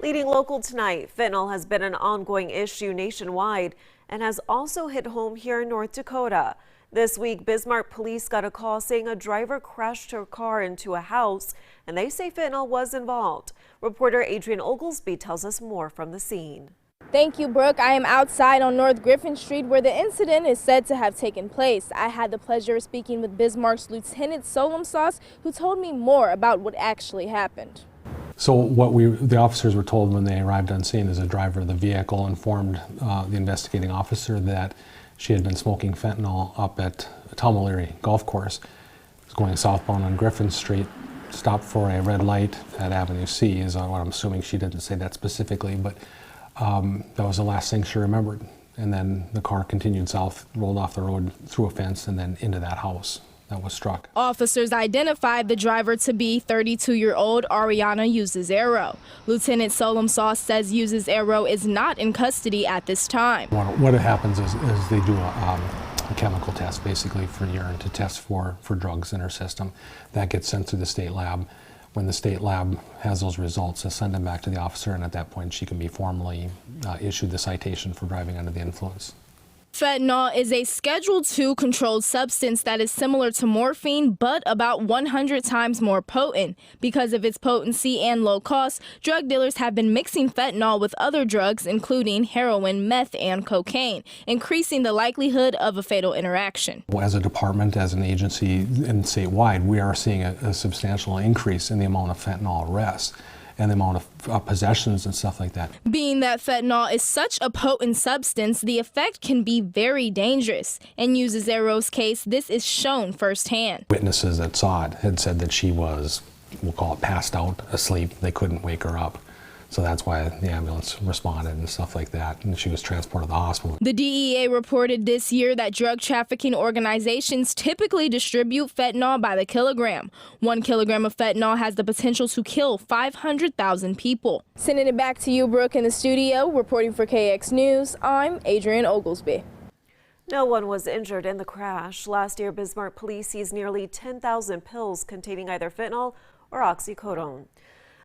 Leading local tonight, fentanyl has been an ongoing issue nationwide and has also hit home here in North Dakota. This week, Bismarck police got a call saying a driver crashed her car into a house, and they say fentanyl was involved. Reporter Adrian Oglesby tells us more from the scene. Thank you, Brooke. I am outside on North Griffin Street where the incident is said to have taken place. I had the pleasure of speaking with Bismarck's Lieutenant Solomsauce, who told me more about what actually happened. So what the officers were told when they arrived on scene is the driver of the vehicle informed the investigating officer that she had been smoking fentanyl up at Tummel Golf Course. Was going southbound on Griffin Street, stopped for a red light at Avenue C, is what I'm assuming. She didn't say that specifically, but that was the last thing she remembered. And then the car continued south, rolled off the road through a fence and then into that house that was struck. Officers identified the driver to be 32-year-old Ariana Usazero. Lieutenant Solomsauce says Usazero is not in custody at this time. What happens is they do a chemical test basically for urine to test for drugs in her system. That gets sent to the state lab. When the state lab has those results, they send them back to the officer, and at that point she can be formally issued the citation for driving under the influence. Fentanyl is a Schedule II controlled substance that is similar to morphine, but about 100 times more potent. Because of its potency and low cost, drug dealers have been mixing fentanyl with other drugs, including heroin, meth, and cocaine, increasing the likelihood of a fatal interaction. As a department, as an agency, and statewide, we are seeing a substantial increase in the amount of fentanyl arrests and the amount of possessions and stuff like that. Being that fentanyl is such a potent substance, the effect can be very dangerous. In Uzazero's case, this is shown firsthand. Witnesses that saw it had said that she was, we'll call it, passed out, asleep. They couldn't wake her up. So that's why the ambulance responded and stuff like that, and she was transported to the hospital. The DEA reported this year that drug trafficking organizations typically distribute fentanyl by the kilogram. 1 kilogram of fentanyl has the potential to kill 500,000 people. Sending it back to you, Brooke, in the studio. Reporting for KX News, I'm Adrian Oglesby. No one was injured in the crash. Last year, Bismarck police seized nearly 10,000 pills containing either fentanyl or oxycodone.